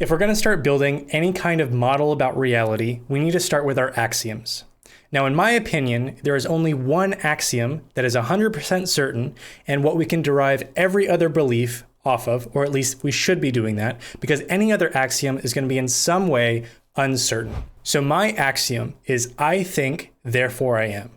If we're going to start building any kind of model about reality, we need to start with our axioms. Now, in my opinion, there is only one axiom that is 100% certain and what we can derive every other belief off of, or at least we should be doing that, because any other axiom is going to be in some way uncertain. So my axiom is I think, therefore I am.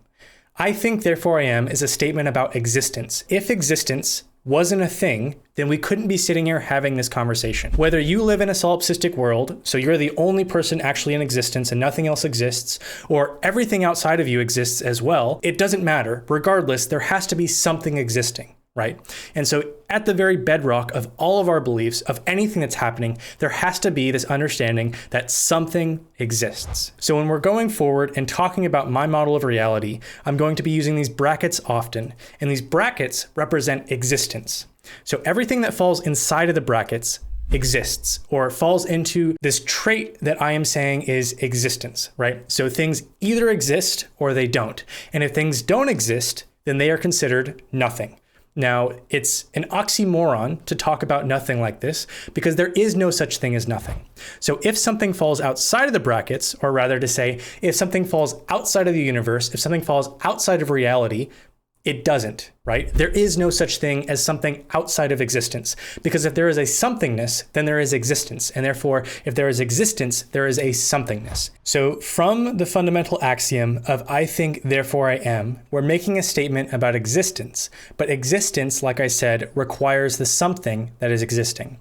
I think, therefore I am is a statement about existence. If existence wasn't a thing, then we couldn't be sitting here having this conversation. Whether you live in a solipsistic world, so you're the only person actually in existence and nothing else exists, or everything outside of you exists as well, it doesn't matter. Regardless, there has to be something existing, right? And so at the very bedrock of all of our beliefs, of anything that's happening, there has to be this understanding that something exists. So when we're going forward and talking about my model of reality, I'm going to be using these brackets often, and these brackets represent existence. So everything that falls inside of the brackets exists, or falls into this trait that I am saying is existence, right? So things either exist or they don't. And if things don't exist, then they are considered nothing. Now, it's an oxymoron to talk about nothing like this because there is no such thing as nothing. So if something falls outside of the brackets, or rather to say, if something falls outside of the universe, if something falls outside of reality, it doesn't, right? There is no such thing as something outside of existence, because if there is a somethingness, then there is existence. And therefore, if there is existence, there is a somethingness. So from the fundamental axiom of I think, therefore I am, we're making a statement about existence. But existence, like I said, requires the something that is existing.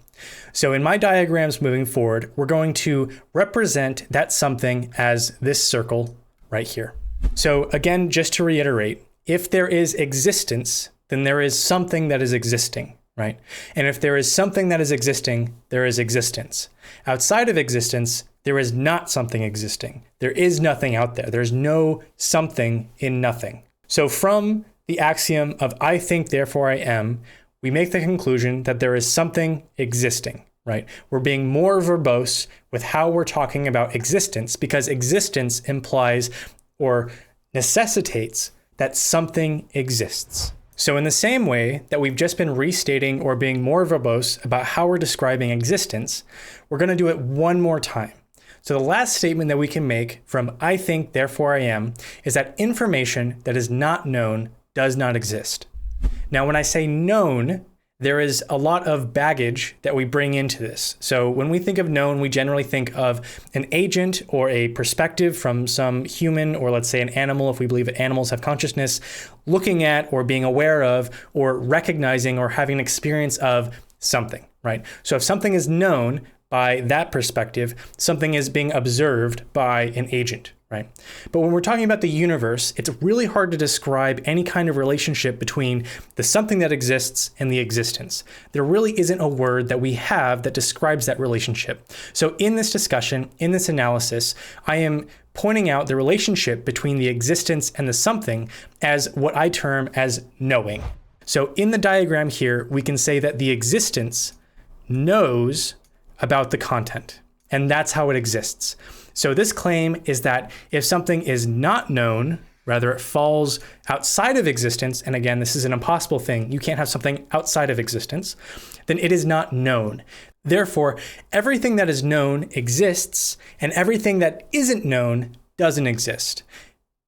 So in my diagrams moving forward, we're going to represent that something as this circle right here. So again, just to reiterate, if there is existence, then there is something that is existing, right? And if there is something that is existing, there is existence. Outside of existence, there is not something existing. There is nothing out there. There's no something in nothing. So from the axiom of I think, therefore I am, we make the conclusion that there is something existing, right? We're being more verbose with how we're talking about existence because existence implies or necessitates that something exists. So in the same way that we've just been restating or being more verbose about how we're describing existence, we're going to do it one more time. So the last statement that we can make from I think, therefore I am, is that information that is not known does not exist. Now, when I say known, there is a lot of baggage that we bring into this. So when we think of known, we generally think of an agent or a perspective from some human, or let's say an animal, if we believe that animals have consciousness, looking at or being aware of or recognizing or having an experience of something, right? So if something is known by that perspective, something is being observed by an agent, right? But when we're talking about the universe, it's really hard to describe any kind of relationship between the something that exists and the existence. There really isn't a word that we have that describes that relationship. So in this discussion, in this analysis, I am pointing out the relationship between the existence and the something as what I term as knowing. So in the diagram here, we can say that the existence knows about the content, and that's how it exists. So this claim is that if something is not known, rather it falls outside of existence, and again, this is an impossible thing, you can't have something outside of existence, then it is not known. Therefore, everything that is known exists, and everything that isn't known doesn't exist.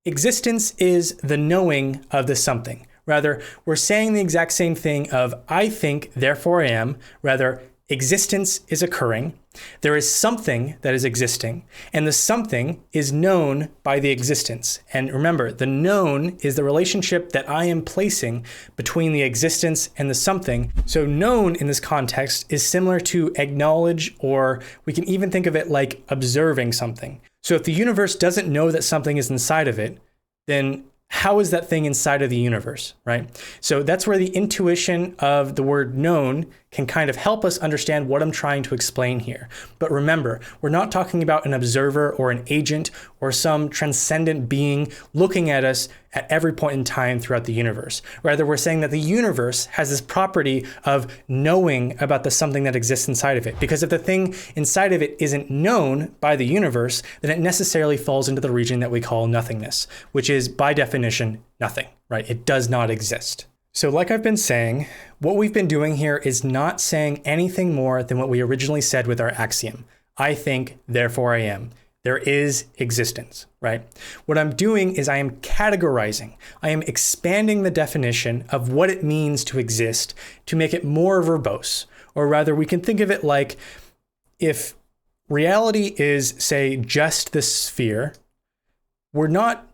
Existence is the knowing of the something. Rather, we're saying the exact same thing of I think, therefore I am, rather existence is occurring, there is something that is existing, and the something is known by the existence. And remember, the known is the relationship that I am placing between the existence and the something. So known in this context is similar to acknowledge, or we can even think of it like observing something. So if the universe doesn't know that something is inside of it, then how is that thing inside of the universe, right? So that's where the intuition of the word known can kind of help us understand what I'm trying to explain here. But remember, we're not talking about an observer or an agent or some transcendent being looking at us at every point in time throughout the universe. Rather, we're saying that the universe has this property of knowing about the something that exists inside of it. Because if the thing inside of it isn't known by the universe, then it necessarily falls into the region that we call nothingness, which is by definition nothing, right? It does not exist. So like I've been saying, what we've been doing here is not saying anything more than what we originally said with our axiom. I think, therefore I am. There is existence, right? What I'm doing is I am categorizing. I am expanding the definition of what it means to exist to make it more verbose. Or rather, we can think of it like if reality is, say, just this sphere, we're not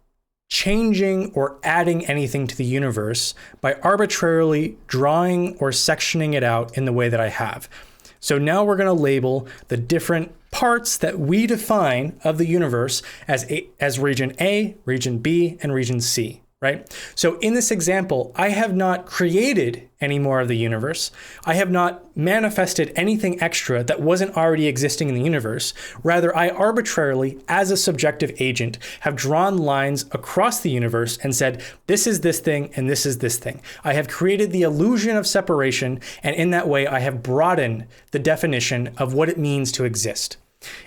changing or adding anything to the universe by arbitrarily drawing or sectioning it out in the way that I have. So now we're going to label the different parts that we define of the universe as region A, region B, and region C, right? So in this example, I have not created any more of the universe. I have not manifested anything extra that wasn't already existing in the universe. Rather, I arbitrarily, as a subjective agent, have drawn lines across the universe and said, this is this thing and this is this thing. I have created the illusion of separation, and in that way, I have broadened the definition of what it means to exist.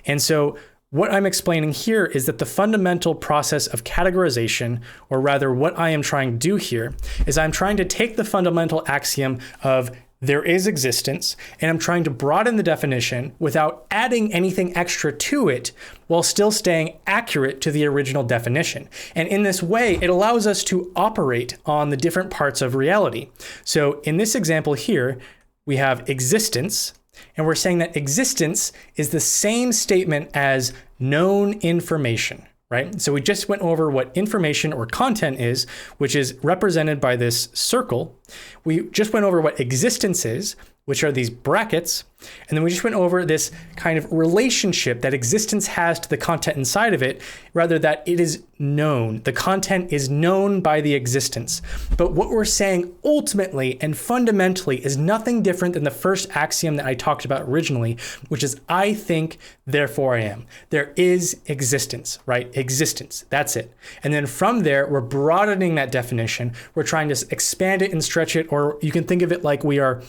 And so what I'm explaining here is that the fundamental process of categorization, or rather what I am trying to do here, is I'm trying to take the fundamental axiom of there is existence, and I'm trying to broaden the definition without adding anything extra to it while still staying accurate to the original definition. And in this way, it allows us to operate on the different parts of reality. So in this example here, we have existence, and we're saying that existence is the same statement as known information, right? So we just went over what information or content is, which is represented by this circle. We just went over what existence is, which are these brackets. And then we just went over this kind of relationship that existence has to the content inside of it, rather that it is known. The content is known by the existence. But what we're saying ultimately and fundamentally is nothing different than the first axiom that I talked about originally, which is I think, therefore I am. There is existence, right? Existence, that's it. And then from there, we're broadening that definition. We're trying to expand it and stretch it, or you can think of it like we are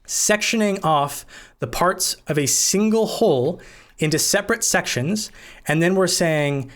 sectioning off the parts of a single whole into separate sections. And then we're saying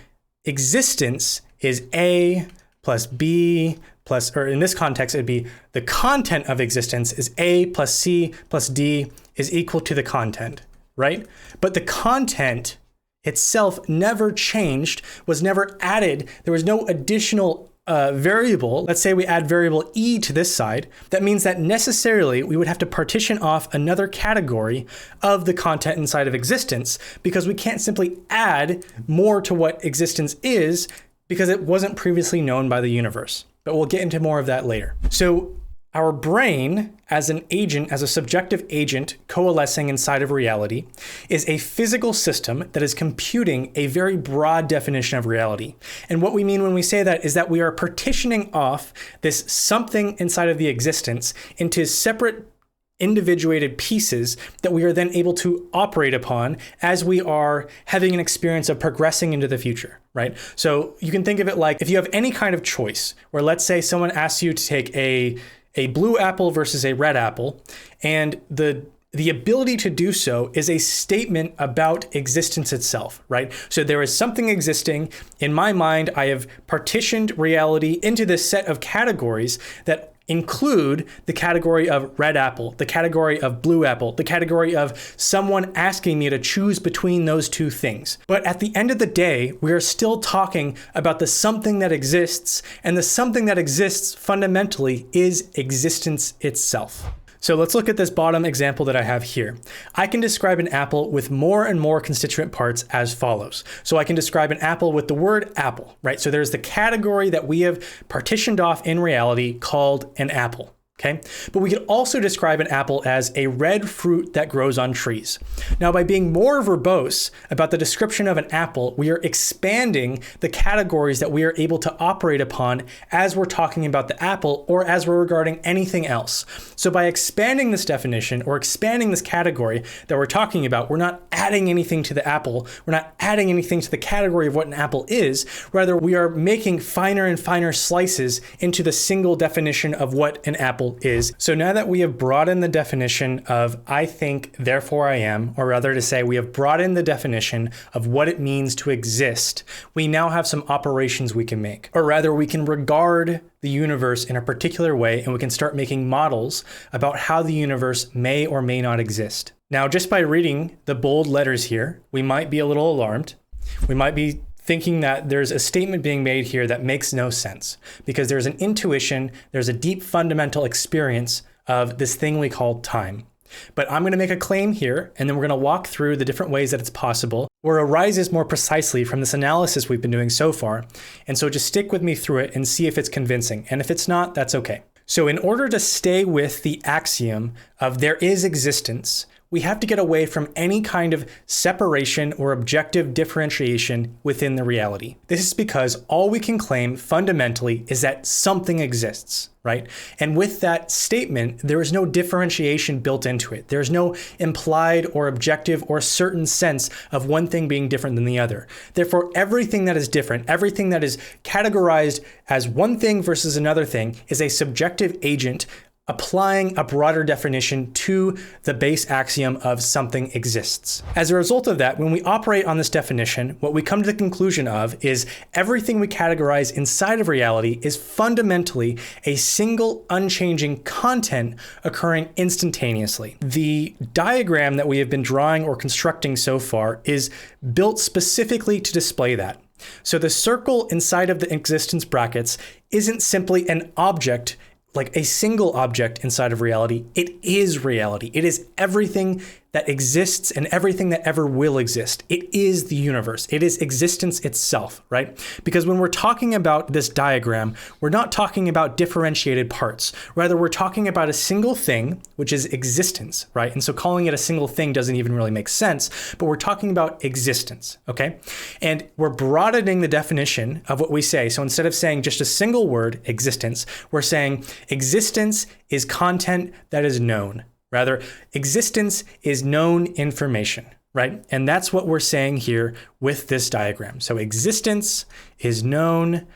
existence is A plus B plus, or in this context, it'd be the content of existence is A plus C plus D is equal to the content, right? But the content itself never changed, was never added. There was no additional variable. Let's say we add variable E to this side. That means that necessarily we would have to partition off another category of the content inside of existence, because we can't simply add more to what existence is because it wasn't previously known by the universe. But we'll get into more of that later. So our brain, as an agent, as a subjective agent coalescing inside of reality, is a physical system that is computing a very broad definition of reality. And what we mean when we say that is that we are partitioning off this something inside of the existence into separate individuated pieces that we are then able to operate upon as we are having an experience of progressing into the future, right? So you can think of it like if you have any kind of choice, where let's say someone asks you to take a blue apple versus a red apple, and the ability to do so is a statement about existence itself, right? So there is something existing. In my mind, I have partitioned reality into this set of categories that include the category of red apple, the category of blue apple, the category of someone asking me to choose between those two things. But at the end of the day, we are still talking about the something that exists, and the something that exists fundamentally is existence itself. So let's look at this bottom example that I have here. I can describe an apple with more and more constituent parts as follows. So I can describe an apple with the word apple, right? So there's the category that we have partitioned off in reality called an apple. Okay, but we could also describe an apple as a red fruit that grows on trees. Now, by being more verbose about the description of an apple, we are expanding the categories that we are able to operate upon as we're talking about the apple or as we're regarding anything else. So by expanding this definition or expanding this category that we're talking about, we're not adding anything to the apple. We're not adding anything to the category of what an apple is. Rather, we are making finer and finer slices into the single definition of what an apple example is, so now that we have broadened the definition of I think, therefore I am, or rather to say we have broadened the definition of what it means to exist, we now have some operations we can make. Or rather, we can regard the universe in a particular way, and we can start making models about how the universe may or may not exist. Now, just by reading the bold letters here, we might be a little alarmed. We might be thinking that there's a statement being made here that makes no sense because there's an intuition, there's a deep fundamental experience of this thing we call time. But I'm going to make a claim here, and then we're going to walk through the different ways that it's possible, or arises more precisely from this analysis we've been doing so far. And so just stick with me through it and see if it's convincing. And if it's not, that's okay. So in order to stay with the axiom of there is existence, we have to get away from any kind of separation or objective differentiation within the reality. This is because all we can claim fundamentally is that something exists, right? And with that statement, there is no differentiation built into it. There's no implied or objective or certain sense of one thing being different than the other. Therefore, everything that is different, everything that is categorized as one thing versus another thing is a subjective agent applying a broader definition to the base axiom of something exists. As a result of that, when we operate on this definition, what we come to the conclusion of is everything we categorize inside of reality is fundamentally a single unchanging content occurring instantaneously. The diagram that we have been drawing or constructing so far is built specifically to display that. So the circle inside of the existence brackets isn't simply an object, like a single object inside of reality. It is reality. It is everything that exists and everything that ever will exist. It is the universe. It is existence itself, right? Because when we're talking about this diagram, we're not talking about differentiated parts. Rather, we're talking about a single thing, which is existence, right? And so calling it a single thing doesn't even really make sense, but we're talking about existence, okay? And we're broadening the definition of what we say. So instead of saying just a single word, existence, we're saying existence is content that is known. Rather, existence is known information, right? And that's what we're saying here with this diagram. So existence is known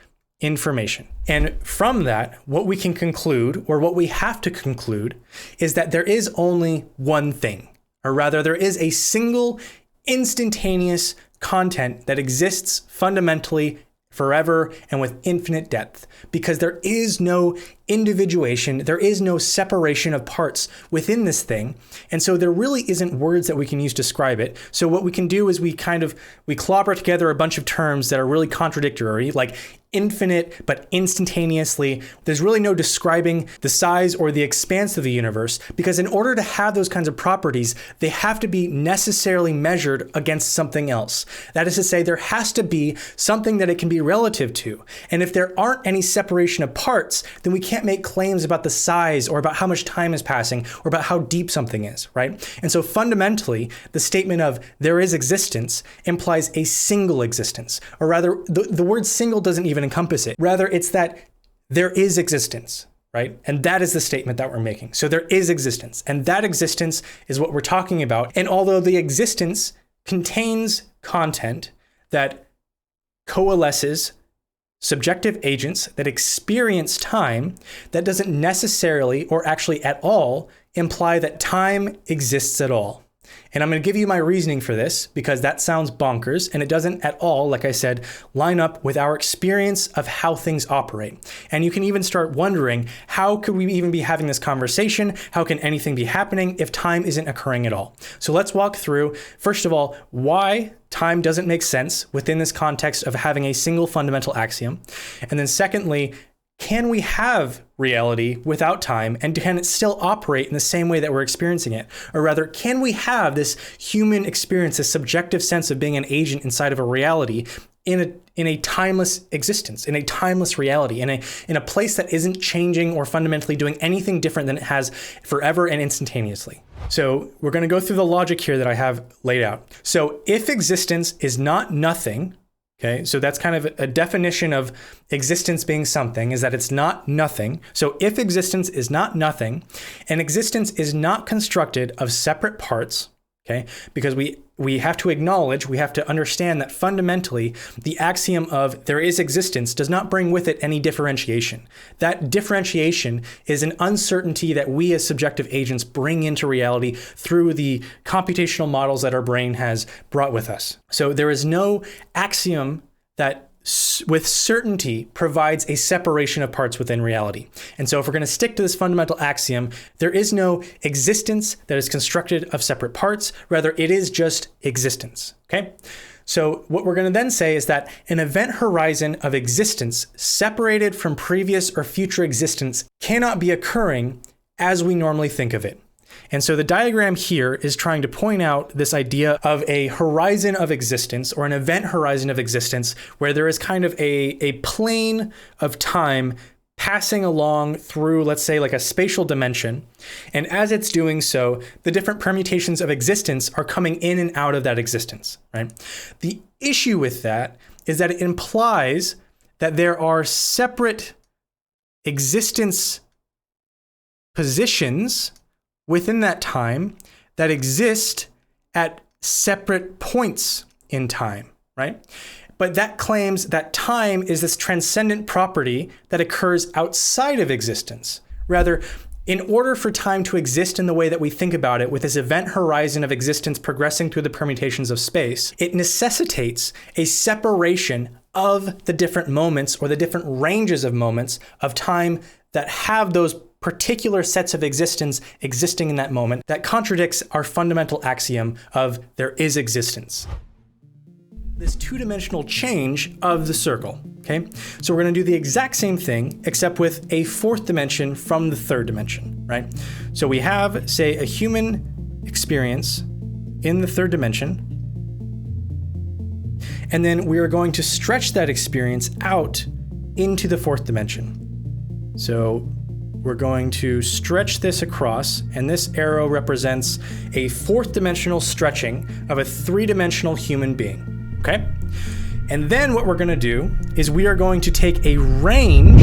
information. And from that, what we can conclude, or what we have to conclude, is that there is only one thing, or rather, there is a single instantaneous content that exists fundamentally forever and with infinite depth, because there is no individuation, there is no separation of parts within this thing. And so there really isn't words that we can use to describe it. So what we can do is we clobber together a bunch of terms that are really contradictory, like infinite, but instantaneously. There's really no describing the size or the expanse of the universe, because in order to have those kinds of properties, they have to be necessarily measured against something else. That is to say, there has to be something that it can be relative to. And if there aren't any separation of parts, then we can't make claims about the size or about how much time is passing or about how deep something is, right? And so fundamentally, the statement of there is existence implies a single existence, or rather, the word single doesn't even encompass it. Rather, it's that there is existence, right? And that is the statement that we're making. So there is existence, and that existence is what we're talking about. And although the existence contains content that coalesces subjective agents that experience time, that doesn't necessarily, or actually at all, imply that time exists at all. And I'm going to give you my reasoning for this, because that sounds bonkers, and it doesn't at all, like I said, line up with our experience of how things operate. And you can even start wondering, how could we even be having this conversation? How can anything be happening if time isn't occurring at all? So let's walk through, first of all, why time doesn't make sense within this context of having a single fundamental axiom. And then secondly, can we have reality without time, and can it still operate in the same way that we're experiencing it? Or rather, can we have this human experience, this subjective sense of being an agent inside of a reality in a timeless existence, in a timeless reality, in a place that isn't changing or fundamentally doing anything different than it has forever and instantaneously? So we're going to go through the logic here that I have laid out. So if existence is not nothing, okay, so that's kind of a definition of existence being something, is that it's not nothing. So if existence is not nothing, and existence is not constructed of separate parts, Okay, because we have to acknowledge, we have to understand that fundamentally the axiom of there is existence does not bring with it any differentiation. That differentiation is an uncertainty that we as subjective agents bring into reality through the computational models that our brain has brought with us. So there is no axiom that with certainty provides a separation of parts within reality. And so if we're going to stick to this fundamental axiom, there is no existence that is constructed of separate parts. Rather, it is just existence. Okay? So what we're going to then say is that an event horizon of existence separated from previous or future existence cannot be occurring as we normally think of it. And so the diagram here is trying to point out this idea of a horizon of existence, or an event horizon of existence, where there is kind of a plane of time passing along through, let's say, like a spatial dimension. And as it's doing so, the different permutations of existence are coming in and out of that existence, right? The issue with that is that it implies that there are separate existence positions within that time that exist at separate points in time, right? But that claims that time is this transcendent property that occurs outside of existence. Rather, in order for time to exist in the way that we think about it, with this event horizon of existence progressing through the permutations of space, it necessitates a separation of the different moments, or the different ranges of moments of time that have those particular sets of existence existing in that moment that contradicts our fundamental axiom of there is existence. This two-dimensional change of the circle, okay? So we're going to do the exact same thing, except with a fourth dimension from the third dimension, right? So we have, say, a human experience in the third dimension, and then we are going to stretch that experience out into the fourth dimension. So we're going to stretch this across, and this arrow represents a fourth dimensional stretching of a three-dimensional human being, okay? And then what we're going to do is we are going to take a range